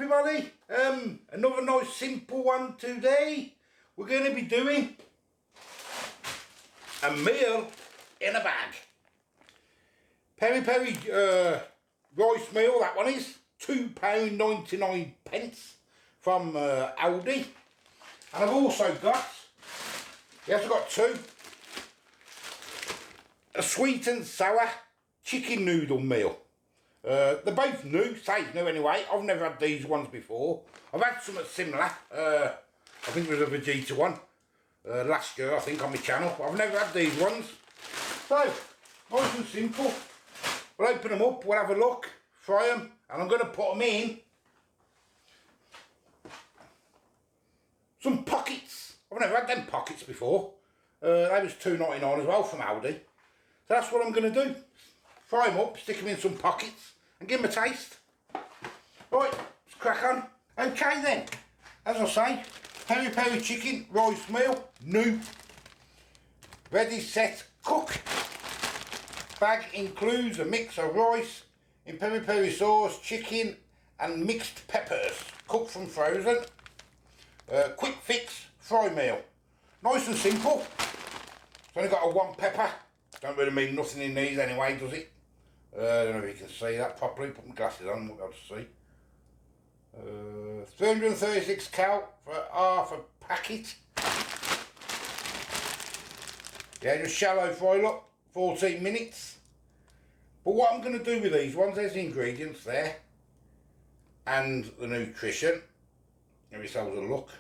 everybody, another nice simple one today. We're going to be doing a meal in a bag. Peri peri rice meal, that one is £2.99 from Aldi. And I've also got, yes, I've got two, a sweet and sour chicken noodle meal. They're both new, say new anyway. I've never had these ones before. I've had something similar, I think it was a Vegeta one, last year I think on my channel. I've never had these ones. So, nice and simple. We'll open them up, we'll have a look, fry them, and I'm going to put them in some pockets. I've never had them pockets before. They was £2.99 as well from Aldi. So that's what I'm going to do. Fry them up, stick them in some pockets and give them a taste. Right, let's crack on. Okay then, as I say, peri peri chicken rice meal, new. Ready, set, cook. Bag includes a mix of rice in peri peri sauce, chicken and mixed peppers, cooked from frozen. Quick fix fry meal. Nice and simple. It's only got a one pepper. Don't really mean nothing in these anyway, does it? I don't know if you can see that properly. Put my glasses on, won't be able to see. 336 cal for half a packet. Yeah, just shallow fry, look, 14 minutes. But what I'm going to do with these ones, there's the ingredients there. And the nutrition. Give yourselves a look.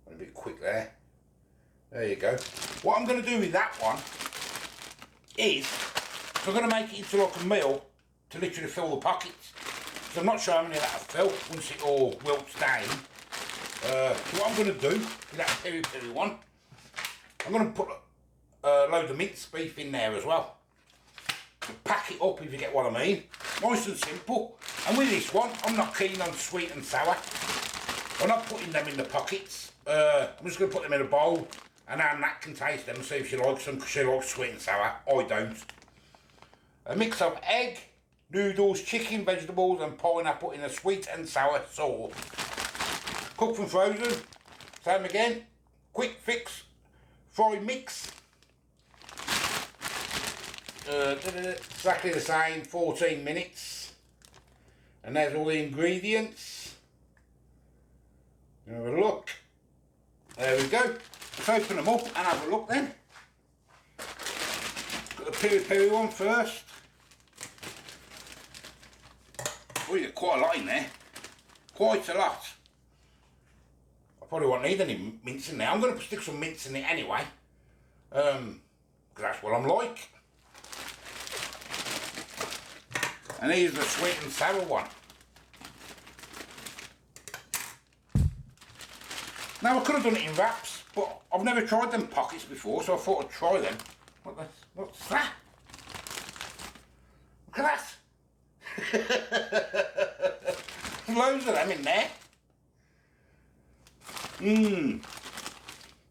Went a bit quick there. There you go. What I'm going to do with that one is, I'm going to make it into like a meal to literally fill the pockets. So I'm not sure how many that'll fill once it all wilts down. So what I'm going to do with that peri peri one, I'm going to put a load of minced beef in there as well. To pack it up, if you get what I mean. Nice and simple. And with this one, I'm not keen on sweet and sour. I'm not putting them in the pockets. I'm just going to put them in a bowl and Anne that can taste them and see if she likes them, because she likes sweet and sour. I don't. A mix of egg, noodles, chicken, vegetables and pineapple in a sweet and sour sauce. Cooked from frozen. Same again. Quick fix fry mix. Exactly the same, 14 minutes. And there's all the ingredients. Have a look. There we go. Let's open them up and have a look then. Got the peri peri one first. Oh, you got quite a lot in there. Quite a lot. I probably won't need any mince in there. I'm going to stick some mince in it anyway. Because that's what I'm like. And here's the sweet and sour one. Now I could have done it in wraps, but I've never tried them pockets before, so I thought I'd try them. What's that? Look at that. There's loads of them in there.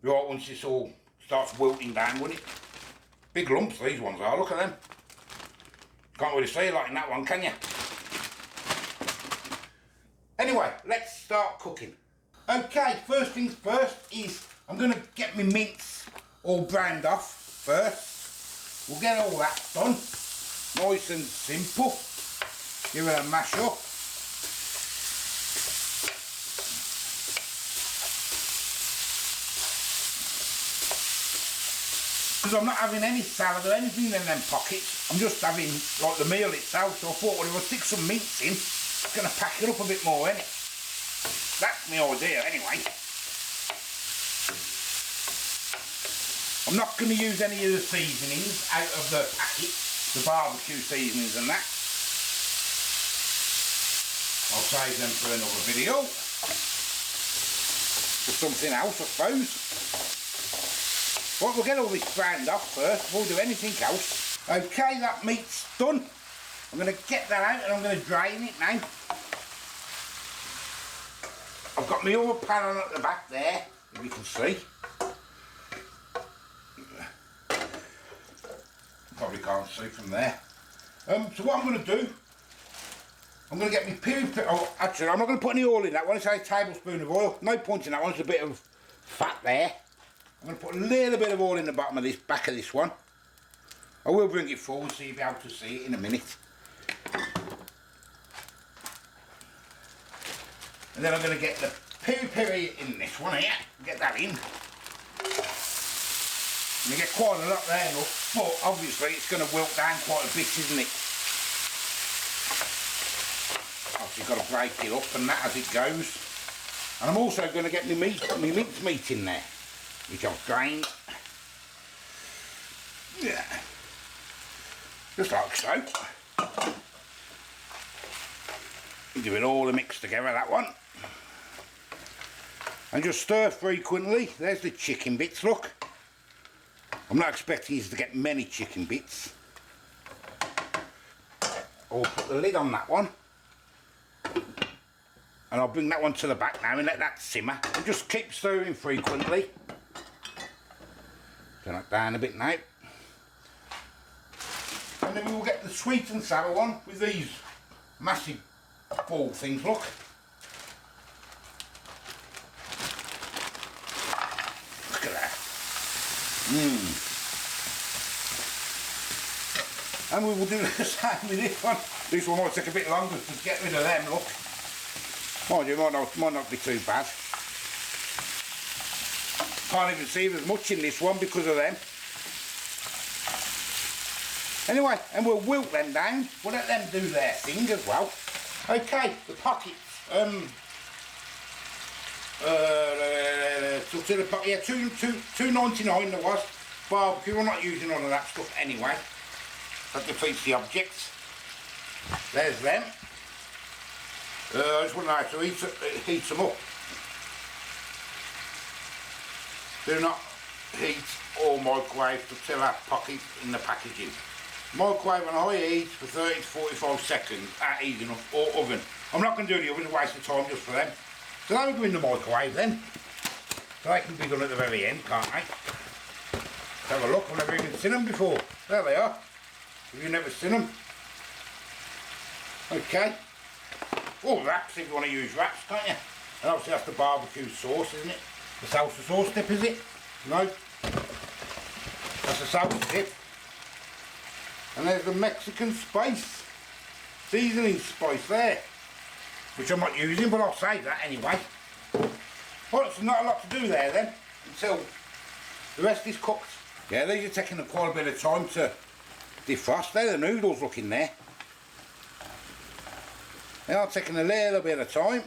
Right, once this all starts wilting down, won't it? Big lumps these ones are, look at them. Can't really see a lot in that one, can you? Anyway, let's start cooking. Okay, first things first is I'm going to get my mince all browned off first. We'll get all that done. Nice and simple. Give it a mash up. Because I'm not having any salad or anything in them pockets. I'm just having like the meal itself. So I thought, well, if I stick some mince in, it's going to pack it up a bit more, innit? That's my idea anyway. I'm not going to use any of the seasonings out of the packet, the barbecue seasonings and that. I'll save them for another video. For something else, I suppose. Right, we'll get all this browned off first before we do anything else. Okay, that meat's done. I'm going to get that out and I'm going to drain it now. I've got my other pan on at the back there, if you can see. Probably can't see from there. So what I'm going to do I'm going to get my peri-peri. Oh, actually, I'm not going to put any oil in that one. It's a tablespoon of oil. No point in that one. There's a bit of fat there. I'm going to put a little bit of oil in the bottom of this, back of this one. I will bring it forward so you'll be able to see it in a minute. And then I'm going to get the peri-peri in this one here. Get that in. And you get quite a lot there, look. But obviously it's going to wilt down quite a bit, isn't it? You've got to break it up and that as it goes. And I'm also going to get my mince meat in there, which I've drained. Yeah. Just like so. You do it all mixed together, that one. And just stir frequently. There's the chicken bits, look. I'm not expecting you to get many chicken bits. I'll put the lid on that one. And I'll bring that one to the back now and let that simmer. And just keep stirring frequently. Turn that down a bit now. And then we will get the sweet and sour one with these massive ball things, look. Look at that. And we will do the same with this one. This one might take a bit longer to get rid of them, look. Mind you, might not be too bad. Can't even see there's much in this one because of them. Anyway, and we'll wilt them down. We'll let them do their thing as well. Okay, the pockets. To the pocket, yeah, $2.99 there was. Barbecue, I'm not using all of that stuff anyway. That defeats the object. There's them. I just want to heat them up. Do not heat or microwave till that pocket in the packaging. Microwave on high heat for 30 to 45 seconds at easy enough, or oven. I'm not going to do the oven, it's a waste of time just for them. So they will go in the microwave then. So they can be done at the very end, can't they? Let's have a look, I've never even seen them before. There they are. Have you never seen them? Okay. Oh, wraps if you want to use wraps, can't you? And obviously that's the barbecue sauce, isn't it? The salsa sauce dip, is it? No. That's the salsa dip. And there's the Mexican spice. Seasoning spice there. Which I'm not using, but I'll save that anyway. Well, there's not a lot to do there then, until the rest is cooked. Yeah, these are taking quite a bit of time to defrost. They're the noodles looking there. They are taking a little bit of time.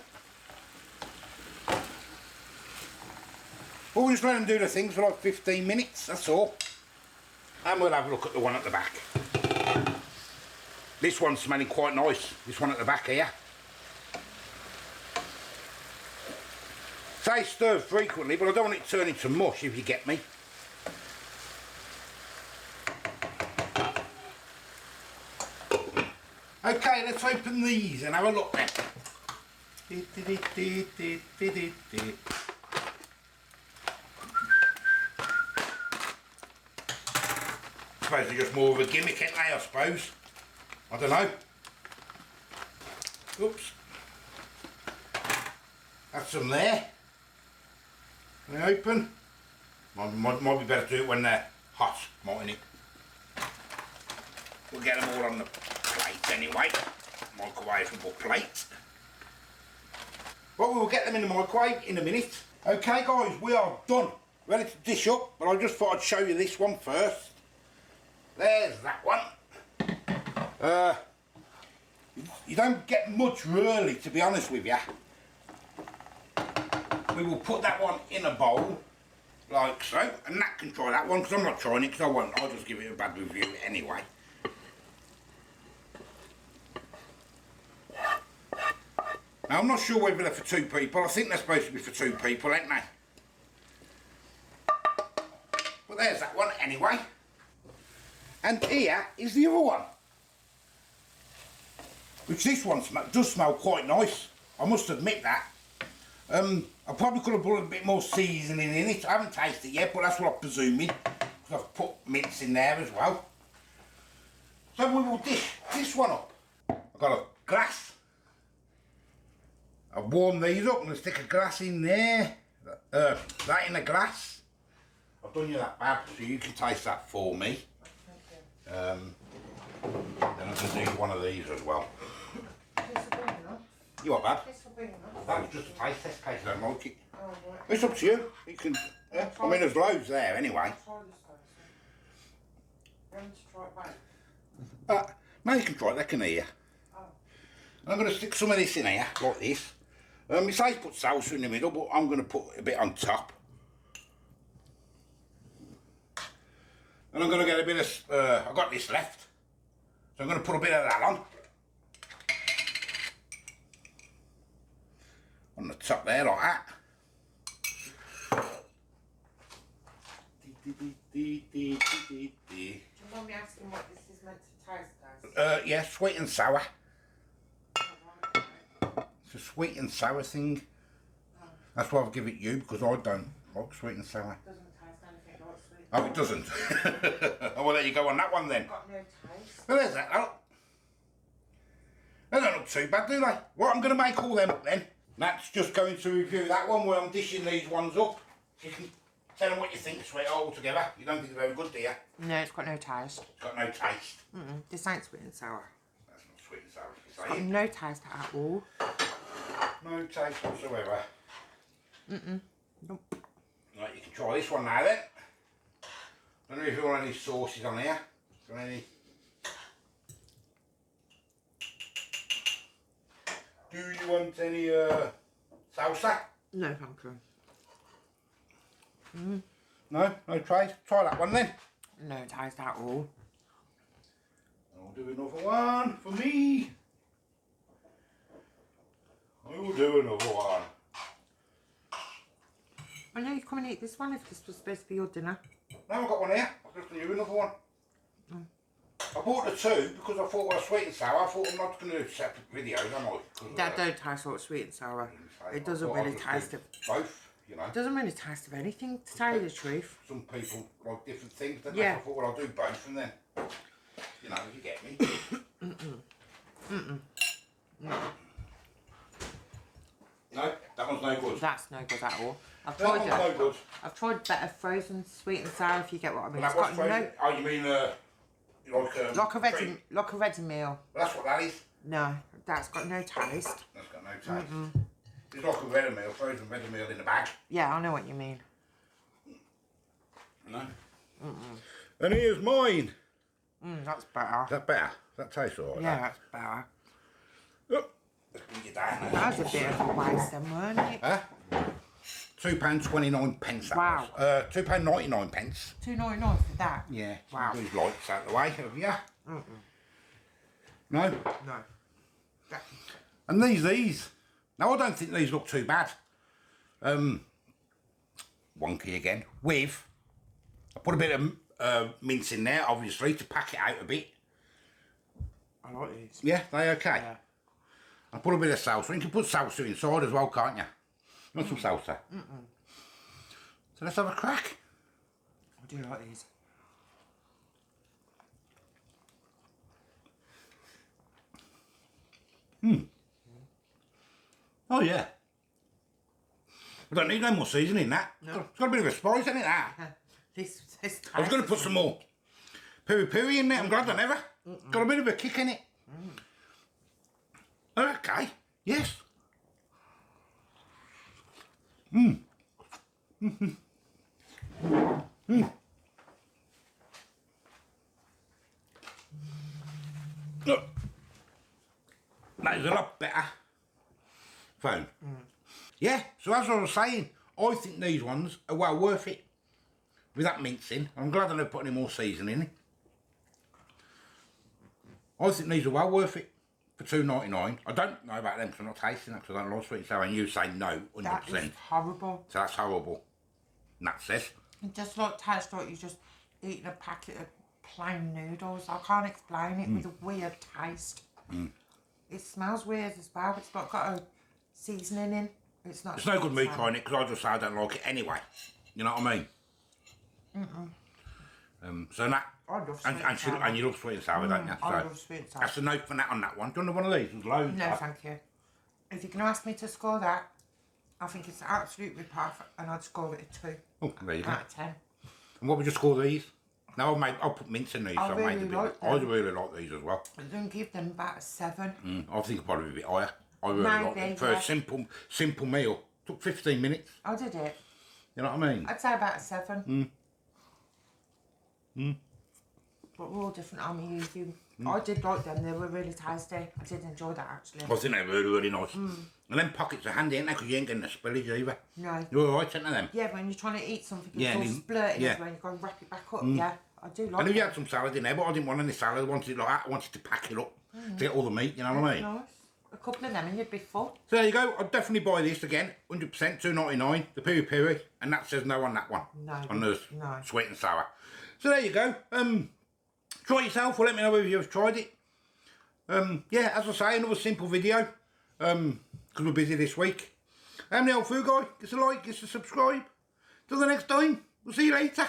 We'll just let them do the things for like 15 minutes, that's all. And we'll have a look at the one at the back. This one's smelling quite nice, this one at the back here. Say stir frequently, but I don't want it to turn into mush, if you get me. Okay, let's open these and have a look then. I suppose they're just more of a gimmick, ain't they, I suppose? I don't know. Oops. That's some there. Can they open? Might be better to do it when they're hot, mightn't it? We'll get them all on the plate anyway. Microwavable plate. Well, we'll get them in the microwave in a minute. Okay guys, we are done. Ready to dish up, but I just thought I'd show you this one first. There's that one. You don't get much really, to be honest with you. We will put that one in a bowl, like so, and Nat can try that one, because I'm not trying it, because I won't, I'll just give it a bad review anyway. Now I'm not sure whether they're for two people, I think they're supposed to be for two people, ain't they? But there's that one anyway. And here is the other one. Which this one does smell quite nice, I must admit that. I probably could have put a bit more seasoning in it. I haven't tasted it yet, but that's what I'm presuming, because I've put mince in there as well. So we will dish this one up. I've got a glass I've warmed these up. I'm going to stick a glass in there. That in a glass. I've done you that, Bab, so you can taste that for me. Then I'm going to do one of these as well. You what, Bab? That was just a taste test in case you don't like it. Oh, right. It's up to you. You can. Yeah. I mean, there's loads there anyway. No, you can try it. They can hear you. Oh. I'm going to stick some of this in here, like this. It says put salsa in the middle, but I'm going to put a bit on top. And I'm going to get a bit of, I've got this left, so I'm going to put a bit of that on the top there, like that. Do you mind me asking what this is meant to taste as? Yeah, sweet and sour. It's a sweet and sour thing. Oh. That's why I'll give it you, because I don't like sweet and sour. It doesn't taste anything like sweet. Oh, it doesn't? I will let you go on that one then. It's got no taste. Well, there's that. They don't look too bad, do they? Well, I'm going to make all them up then. That's just going to review that one where I'm dishing these ones up. You can tell them what you think, sweet, all together. You don't think they're very good, do you? No, it's got no taste. It's got no taste. This ain't sweet and sour. That's not sweet and sour, it's got no taste at all. No taste whatsoever. Nope. Right, you can try this one now then. Don't know if you want any sauces on here. Is there any? Do you want any salsa? No, thank you. No, no taste. Try that one then. No taste at all. I'll do another one for me. I will do another one. I know you come and eat this one if this was supposed to be your dinner. No, I've got one here. I've just done you another one. I bought the two because I thought, well, sweet and sour. I thought I'm not going to do separate videos, am I? That don't taste like sweet and sour. It doesn't really taste of both, you know. It doesn't really taste of anything, to tell you the truth. Some people like different things, don't yeah. they? I thought, well, I'll do both and then, you know, you get me. No, that one's no good. That's no good at all. I've tried better frozen sweet and sour, if you get what I mean. Well, that was frozen. Oh, you mean like a ready meal. Well, that's what that is. No, that's got no taste. That's got no taste. It's like a ready meal, frozen ready meal in a bag. Yeah, I know what you mean. No. And here's mine. That's better. Is that better? Does that taste alright? Yeah, that's better. Look, let's bring it down. That was a bit of a waste then, weren't it? Huh? £2.29 pence. Wow. £2.99 pence. £2.99 for that. Yeah. Wow. These lights out of the way, have you? No. No. And these. Now I don't think these look too bad. Wonky again. With I put a bit of mince in there, obviously, to pack it out a bit. I like these. Yeah, they okay. Yeah. I put a bit of salsa. You can put salsa inside as well, can't you? You want some salsa? So let's have a crack. I do like these. Oh yeah. I don't need no more seasoning in that. No. It's got a bit of a spice in it, that. This I was going to put some more peri-peri in there. I'm glad I never. Got a bit of a kick in it. Okay. Yes. Look. That is a lot better. Phone. Yeah, so as I was saying, I think these ones are well worth it. With that mince in. I'm glad I don't put any more seasoning in. I think these are well worth it for $2.99. I don't know about them because I'm not tasting them because I don't like sweet and sour, and you say no 100%. That is horrible. So that's horrible. And that's it. It just tastes like you're just eating a packet of plain noodles. I can't explain it with a weird taste. It smells weird as well. It's not got a seasoning in. It's not. It's no good me trying it because I just say I don't like it anyway. You know what I mean? So that. I love sweet and sour. And you love sweet and sour, don't you? So I love sweet and sour. that's a note for that on that one. Do you want one of these? There's loads. No, thank you. If you're going to ask me to score that, I think it's absolutely perfect, and I'd score it a 2. Oh, there you go. Out of 10. And what would you score these? No, I'll put mince in these. I so really made a bit. like I them. really like these as well. I don't give them about a 7. I think probably a bit higher. I really like them. For a simple meal. Took 15 minutes. I did it. You know what I mean? I'd say about a 7. But we're all different, aren't we? I did like them. They were really tasty. I did enjoy that, actually. I think they're really, really nice. And them pockets are handy, ain't they? Because you ain't getting the spillage either. No. You're alright, ain't they, them? Yeah, when you're trying to eat something, it's Yeah, all and splurting yeah. as well. You've got to wrap it back up. Yeah, I do like I knew it. you had some salad in there, but I didn't want any salad. I wanted it like that. I wanted to pack it up to get all the meat, you know what I mean? Nice. A couple of them and you'd be full. So there you go. I'd definitely buy this again. 100%, $2.99. The piri piri. And that says no on that one. No. On the No. sweet and sour. So there you go. Try it yourself or let me know if you've tried it. Yeah, as I say, another simple video. Because we're busy this week. I'm the Old Food Guy. Give us a like, give us a subscribe. Till the next time, we'll see you later.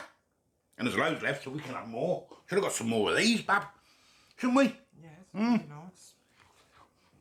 And there's loads left, so we can have more. Should have got some more of these, Bab. Shouldn't we? Yeah, it's really nice.